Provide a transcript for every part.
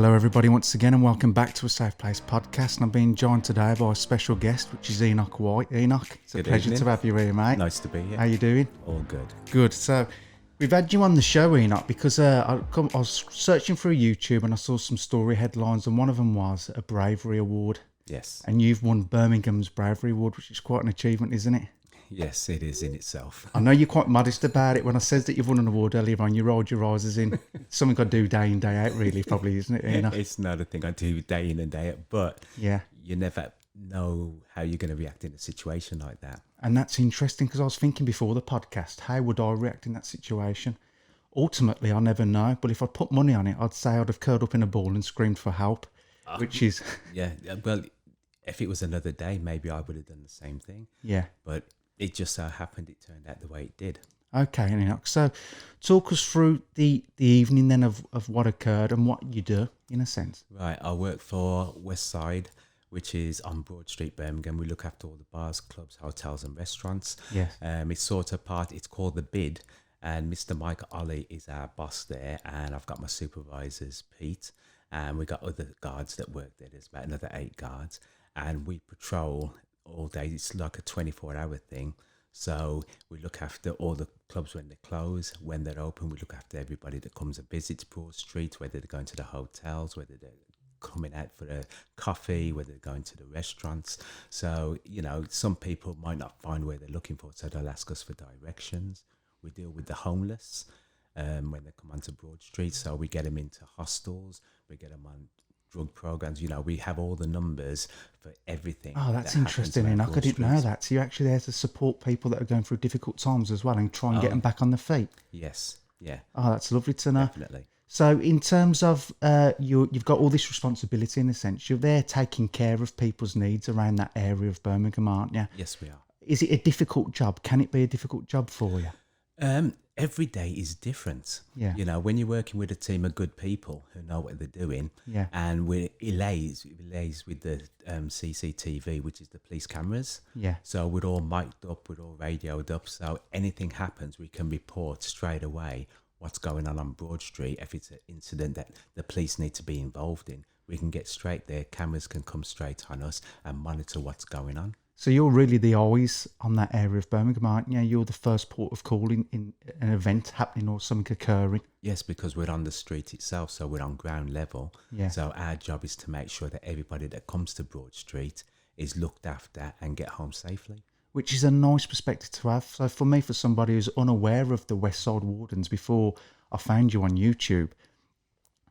Hello everybody once again and welcome back to a Safe Place podcast, and I'm being joined today by a special guest, which is Enoch White. Enoch, it's a pleasure to have you here, mate. Nice to be here. How you doing? All good. Good. So we've had you on the show, Enoch, because I was searching through YouTube and I saw some story headlines, and one of them was a Bravery Award. Yes. And you've won Birmingham's Bravery Award, which is quite an achievement, isn't it? Yes, it is in itself. I know you're quite modest about it. When I said that you've won an award earlier on, you rolled your eyes as in something I do day in, day out, really, probably, isn't it? Enoch? It's not a thing I do day in and day out, but yeah, you never know how you're going to react in a situation like that. And that's interesting, because I was thinking before the podcast, how would I react in that situation? Ultimately, I never know. But if I'd put money on it, I'd say I'd have curled up in a ball and screamed for help, which is... Yeah, well, if it was another day, maybe I would have done the same thing. Yeah. But it just so happened it turned out the way it did. Okay, Enoch. So talk us through the evening then of what occurred and what you do, in a sense. Right, I work for Westside, which is on Broad Street, Birmingham. We look after all the bars, clubs, hotels and restaurants. Yes. It's sort of part, it's called The Bid, and Mr. Mike Ollie is our boss there, and I've got my supervisors, Pete, and we got other guards that work there. There's about another 8 guards, and we patrol all day. It's like a 24-hour thing. So we look after all the clubs when they close. When they're open, we look after everybody that comes and visits Broad Street, whether they're going to the hotels, whether they're coming out for a coffee, whether they're going to the restaurants. So, you know, some people might not find where they're looking for, so they'll ask us for directions. We deal with the homeless when they come onto Broad Street. So we get them into hostels, we get them on drug programs. You know, we have all the numbers for everything. Oh, that's interesting, Enoch. I didn't know that. So you're actually there to support people that are going through difficult times as well and try and get them back on their feet. Yes, yeah. Oh, that's lovely to know. Definitely. So in terms of you've got all this responsibility, in a sense. You're there taking care of people's needs around that area of Birmingham, aren't you? Yes, we are. Is it a difficult job? Can it be a difficult job for you? Every day is different. Yeah. You know, when you're working with a team of good people who know what they're doing, yeah, and we liaise with the CCTV, which is the police cameras. Yeah. So we're all mic'd up, we're all radioed up. So anything happens, we can report straight away what's going on Broad Street. If it's an incident that the police need to be involved in, we can get straight there. Cameras can come straight on us and monitor what's going on. So you're really the eyes on that area of Birmingham, aren't you? You're the first port of call in an event happening or something occurring. Yes, because we're on the street itself, so we're on ground level. Yeah. So our job is to make sure that everybody that comes to Broad Street is looked after and get home safely. Which is a nice perspective to have. So for me, for somebody who's unaware of the Westside Wardens, before I found you on YouTube,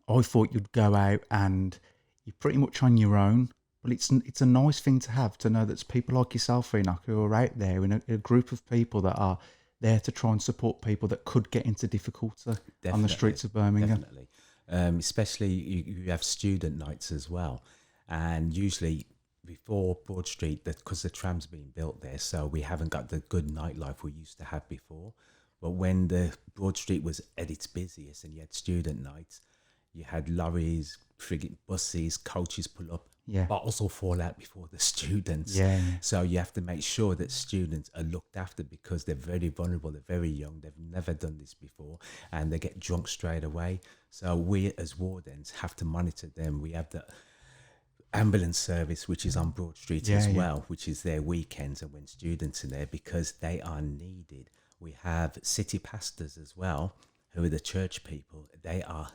I thought you'd go out and you're pretty much on your own. Well, it's a nice thing to have, to know that it's people like yourself, Enoch, who are out there in a group of people that are there to try and support people that could get into difficulty on the streets of Birmingham. Definitely. Especially you have student nights as well. And usually before Broad Street, because the tram's been built there, so we haven't got the good nightlife we used to have before. But when the Broad Street was at its busiest and you had student nights, you had lorries, frigging buses, coaches pull up. Yeah. Bottles will fall out before the students. Yeah. So you have to make sure that students are looked after, because they're very vulnerable, they're very young, they've never done this before, and they get drunk straight away. So we as wardens have to monitor them. We have the ambulance service, which is on Broad Street as well, which is their weekends and when students are there, because they are needed. We have city pastors as well, who are the church people. They are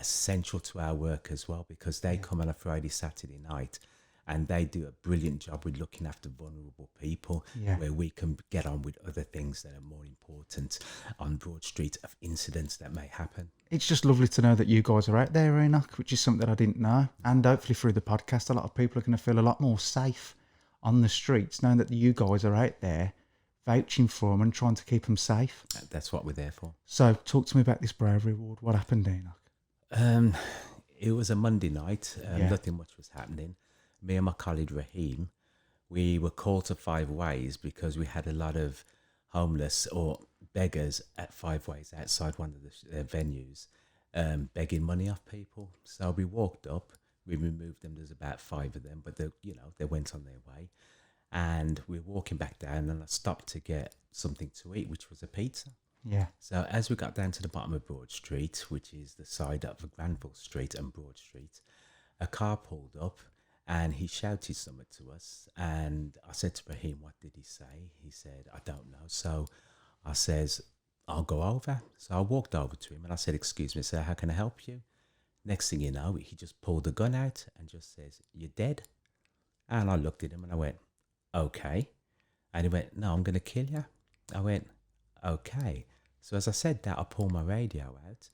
essential to our work as well, because they come on a Friday, Saturday night, and they do a brilliant job with looking after vulnerable people, where we can get on with other things that are more important on Broad Street of incidents that may happen. It's just lovely to know that you guys are out there, Enoch, which is something that I didn't know. And hopefully through the podcast, a lot of people are going to feel a lot more safe on the streets, knowing that you guys are out there vouching for them and trying to keep them safe. That's what we're there for. So talk to me about this Bravery Award. What happened, Enoch? It was a Monday night. Nothing much was happening. Me and my colleague Raheem, we were called to Five Ways because we had a lot of homeless or beggars at Five Ways outside one of the venues, begging money off people. So we walked up, we removed them. There's about 5 of them, but they went on their way. And we were walking back down, and I stopped to get something to eat, which was a pizza. Yeah. So as we got down to the bottom of Broad Street, which is the side of Granville Street and Broad Street, a car pulled up and he shouted something to us. And I said to Raheem, what did he say? He said, I don't know. So I says, I'll go over. So I walked over to him and I said, excuse me, sir, how can I help you? Next thing you know, he just pulled the gun out and just says, you're dead. And I looked at him and I went, okay. And he went, no, I'm going to kill you. I went, okay. So as I said that, I pulled my radio out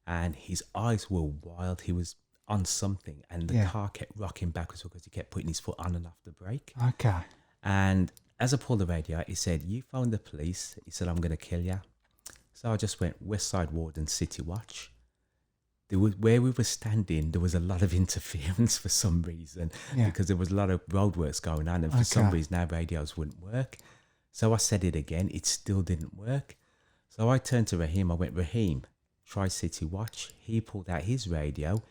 and his eyes were wild. He was on something and the car kept rocking backwards because he kept putting his foot on and off the brake. Okay. And as I pulled the radio out, he said, you phone the police. He said, I'm going to kill you. So I just went, Westside Warden, City Watch. Where we were standing, there was a lot of interference for some reason because there was a lot of roadworks going on, and for some reason our radios wouldn't work. So I said it again, it still didn't work. So I turned to Raheem, I went, Raheem, try City Watch. He pulled out his radio,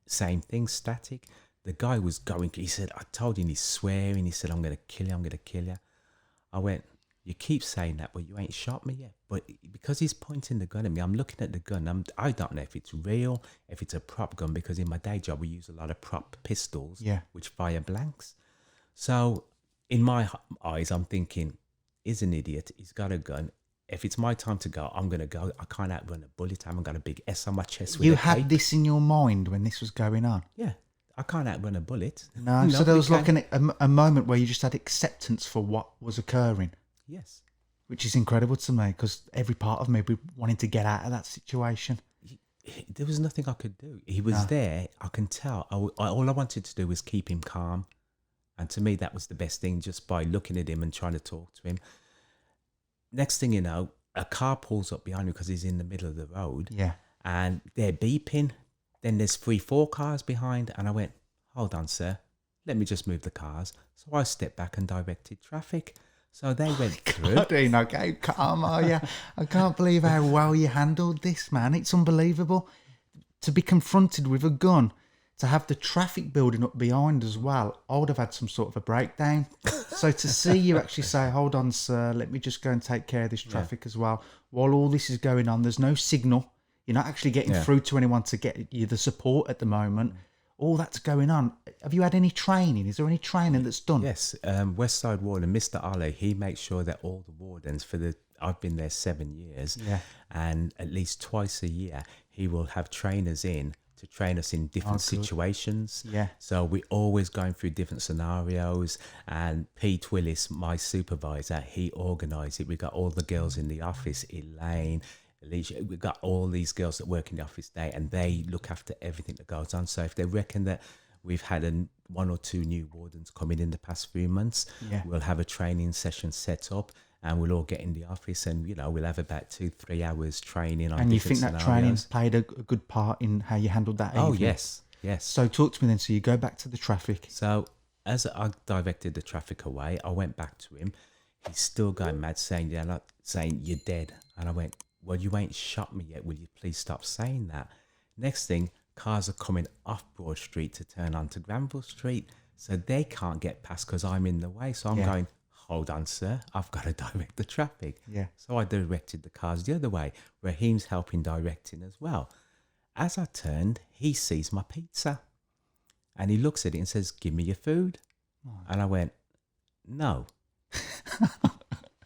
same thing, static. The guy was going, he said, I told him, he's swearing, he said, I'm going to kill you, I'm going to kill you. I went, you keep saying that, but you ain't shot me yet. But because he's pointing the gun at me, I'm looking at the gun. I don't know if it's real, if it's a prop gun, because in my day job, we use a lot of prop pistols, which fire blanks. So in my eyes, I'm thinking, he's an idiot. He's got a gun. If it's my time to go, I'm going to go. I can't outrun a bullet. I haven't got a big S on my chest. You had this in your mind when this was going on? Yeah. I can't outrun a bullet. No, so there was like a moment where you just had acceptance for what was occurring. Yes. Which is incredible to me because every part of me be wanting to get out of that situation. There was nothing I could do. He was there. I can tell. All I wanted to do was keep him calm. And to me, that was the best thing, just by looking at him and trying to talk to him. Next thing you know, a car pulls up behind me because he's in the middle of the road. Yeah. And they're beeping. Then there's 3-4 cars behind. And I went, hold on, sir. Let me just move the cars. So I stepped back and directed traffic. So they went through. God, Enoch, how calm are you? I can't believe how well you handled this, man. It's unbelievable. To be confronted with a gun, to have the traffic building up behind as well, I would have had some sort of a breakdown. So to see you actually say, hold on, sir, let me just go and take care of this traffic as well. While all this is going on, there's no signal. You're not actually getting through to anyone to get you the support at the moment. All that's going on. Have you had any training? Is there any training that's done? Yes. Westside Warden, Mr. Ali, he makes sure that all the wardens I've been there 7 years, and at least twice a year, he will have trainers in to train us in different situations. Yeah. So we're always going through different scenarios. And Pete Willis, my supervisor, he organised it. We got all the girls in the office, Elaine, Alicia, we've got all these girls that work in the office day, and they look after everything that goes on. So if they reckon that we've had 1 or 2 new wardens come in the past few months, we'll have a training session set up, and we'll all get in the office, and we'll have about 2-3 hours training on. And you think scenarios. that training's played a good part in how you handled that? Oh, evening? yes. So talk to me then. So you go back to the traffic. So as I directed the traffic away, I went back to him. He's still going mad, saying you're dead, and I went, well, you ain't shot me yet. Will you please stop saying that? Next thing, cars are coming off Broad Street to turn onto Granville Street. So they can't get past because I'm in the way. So I'm going, hold on, sir. I've got to direct the traffic. Yeah. So I directed the cars the other way. Raheem's helping directing as well. As I turned, he sees my pizza. And he looks at it and says, give me your food. Oh. And I went, no.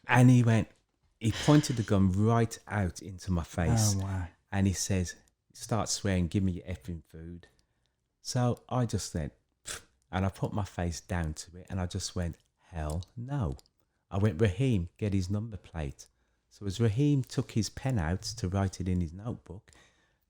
And he pointed the gun right out into my face. Oh, wow. And he says, start swearing, give me your effing food. So I just went, pff, and I put my face down to it, and I just went, hell no. I went, Raheem, get his number plate. So as Raheem took his pen out to write it in his notebook,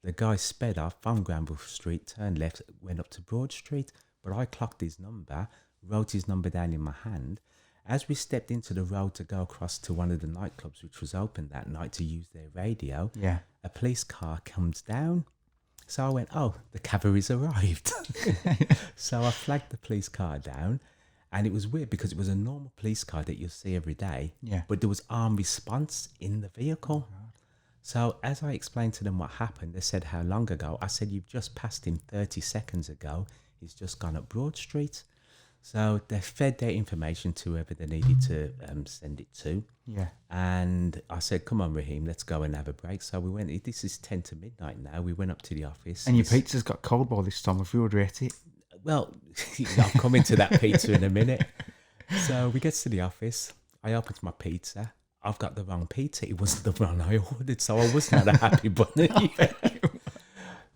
the guy sped off from Granville Street, turned left, went up to Broad Street, but I clocked his number, wrote his number down in my hand. As we stepped into the road to go across to one of the nightclubs, which was open that night to use their radio, a police car comes down. So I went, oh, the cavalry's arrived. So I flagged the police car down, and it was weird because it was a normal police car that you'll see every day, but there was armed response in the vehicle. Oh, so as I explained to them what happened, they said, how long ago? I said, you've just passed him 30 seconds ago. He's just gone up Broad Street. So they fed their information to whoever they needed to send it to. Yeah. And I said, come on, Raheem, let's go and have a break. So we went, this is 10 to midnight now. We went up to the office. And your pizza's got cold by this time. Have you already ate it? Well, I'll come into that pizza in a minute. So we get to the office. I opened my pizza. I've got the wrong pizza. It wasn't the one I ordered. So I was not a happy bunny.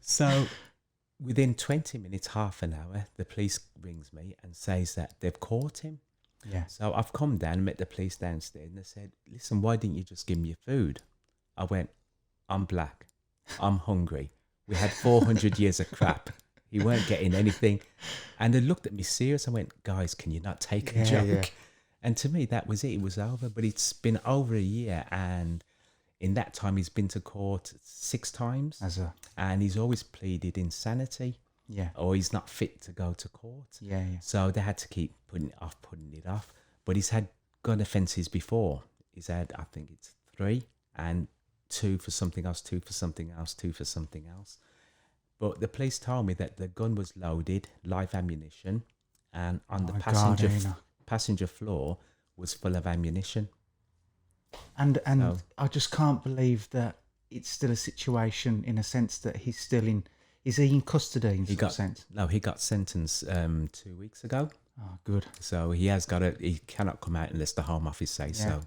So within 20 minutes, half an hour, the police rings me and says that they've caught him. Yeah. So I've come down, met the police downstairs, and they said, listen, why didn't you just give me your food? I went, I'm black. I'm hungry. We had 400 years of crap. You weren't getting anything. And they looked at me serious. I went, guys, can you not take a joke? Yeah. And to me, that was it. It was over. But it's been over a year. And in that time, he's been to court 6 times. And he's always pleaded insanity. Yeah. Or he's not fit to go to court. Yeah. So they had to keep putting it off. But he's had gun offences before. He's had, I think it's 3 and 2 for something else, 2 for something else, 2 for something else. But the police told me that the gun was loaded, live ammunition, and on the passenger floor was full of ammunition. And I just can't believe that it's still a situation in a sense that he's still in. Is he in custody in some sense? No, he got sentenced 2 weeks ago. Oh, good. So he cannot come out unless the Home Office says so.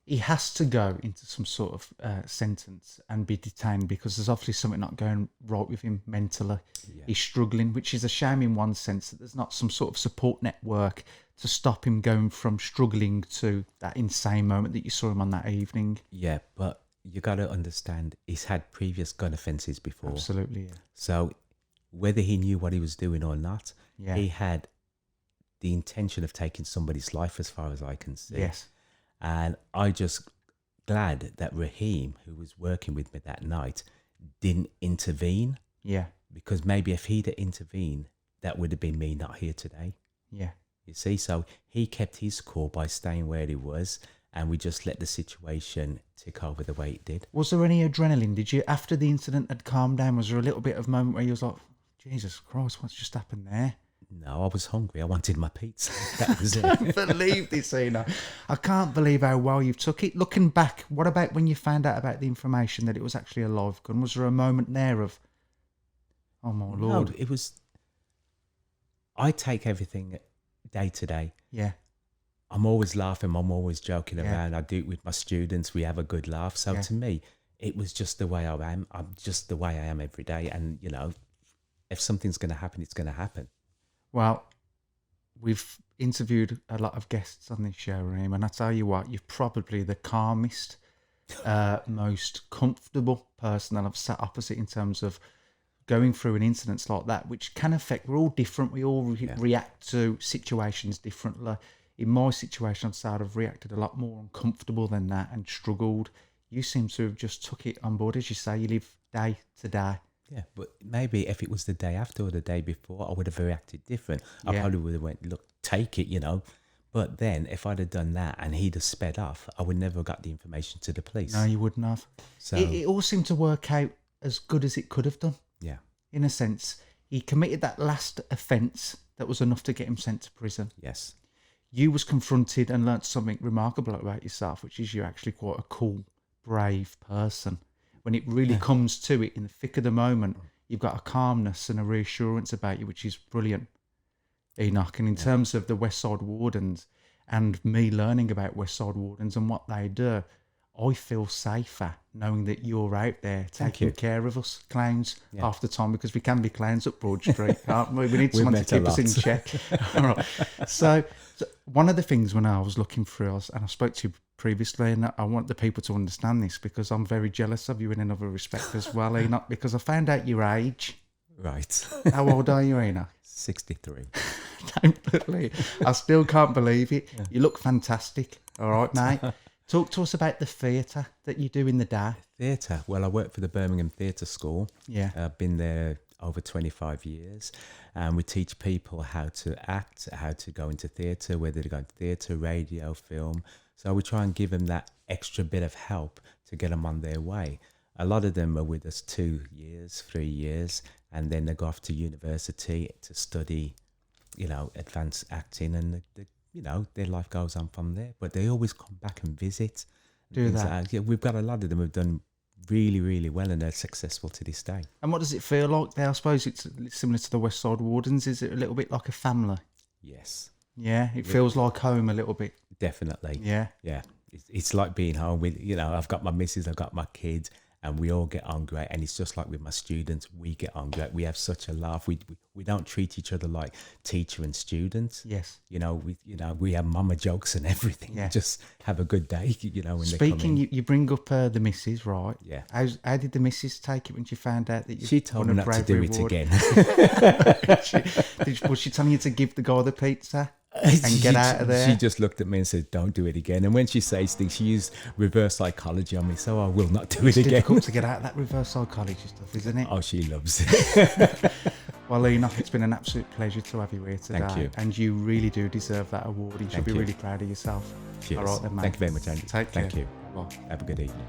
He has to go into some sort of sentence and be detained because there's obviously something not going right with him mentally. Yeah. He's struggling, which is a shame in one sense that there's not some sort of support network to stop him going from struggling to that insane moment that you saw him on that evening. Yeah, but you got to understand, he's had previous gun offences before. Absolutely, yeah. So whether he knew what he was doing or not, he had the intention of taking somebody's life as far as I can see. Yes. And I just glad that Raheem, who was working with me that night, didn't intervene. Yeah. Because maybe if he'd have intervened, that would have been me not here today. Yeah. You see, so he kept his cool by staying where he was, and we just let the situation tick over the way it did. Was there any adrenaline? Did you, after the incident had calmed down, was there a little bit of a moment where you was like, Jesus Christ, what's just happened there? No, I was hungry. I wanted my pizza. That was it. I can't believe this, Enoch. I can't believe how well you've took it. Looking back, what about when you found out about the information that it was actually a live gun? Was there a moment there of, oh my Lord? No, it was, I take everything day to day. Yeah. I'm always laughing. I'm always joking around. I do it with my students. We have a good laugh. So to me, it was just the way I am. I'm just the way I am every day. And, you know, if something's going to happen, it's going to happen. Well, we've interviewed a lot of guests on this show, Raheem, and I tell you what, you're probably the calmest, most comfortable person that I've sat opposite in terms of going through an incident like that, which can affect, we're all different, we all react to situations differently. In my situation, I'd say I'd have reacted a lot more uncomfortable than that and struggled. You seem to have just took it on board, as you say, you live day to day. Yeah, but maybe if it was the day after or the day before, I would have reacted different. I probably would have went, look, take it, you know. But then if I'd have done that and he'd have sped off, I would never have got the information to the police. No, you wouldn't have. So it all seemed to work out as good as it could have done. Yeah. In a sense, he committed that last offence that was enough to get him sent to prison. Yes. You was confronted and learnt something remarkable about yourself, which is you're actually quite a cool, brave person. When it really comes to it in the thick of the moment, you've got a calmness and a reassurance about you, which is brilliant, Enoch. And in terms of the Westside Wardens and me learning about Westside Wardens and what they do, I feel safer knowing that you're out there taking care of us clowns half the time, because we can be clowns up Broad Street, can't we? We need someone to keep us in check. All right. So one of the things when I was looking through, and I spoke to you previously, and I want the people to understand this because I'm very jealous of you in another respect as well, Enoch, because I found out your age. Right. How old are you, Enoch? 63. Don't believe. I still can't believe it. Yeah. You look fantastic. All right, mate. Talk to us about the theatre that you do in the day. Theatre? Well, I work for the Birmingham Theatre School. Yeah. I've been there over 25 years, and we teach people how to act, how to go into theatre, whether to go into theatre, radio, film. So we try and give them that extra bit of help to get them on their way. A lot of them are with us 2 years, 3 years, and then they go off to university to study advance acting, and their life goes on from there. But they always come back and visit. Do that. Yeah, we've got a lot of them who've done really, really well, and they're successful to this day. And what does it feel like there? I suppose it's similar to the Westside Wardens. Is it a little bit like a family? Yes. Yeah, it feels like home a little bit. Definitely. Yeah. Yeah. It's like being home with, I've got my missus, I've got my kids, and we all get on great. And it's just like with my students, we get on great. We have such a laugh. We don't treat each other like teacher and students. Yes. We have mama jokes and everything. Yeah. We just have a good day, when Speaking, they come in. you bring up the missus, right? Yeah. How did the missus take it when she found out that you She told me won a not to do Bravery it Award? again. Was she telling you to give the guy the pizza and get out of there? She just looked at me and said, "Don't do it again." And when she says things, she used reverse psychology on me, so I will not do it It's again. difficult to get out of that reverse psychology stuff, isn't it? Oh, she loves it. Well, Enoch, it's been an absolute pleasure to have you here today. Thank you. And you really do deserve that award. You should be really proud of yourself. Cheers. All right then, mate. Thank you very much, Andy. Take care. Thank you. Bye. Have a good evening.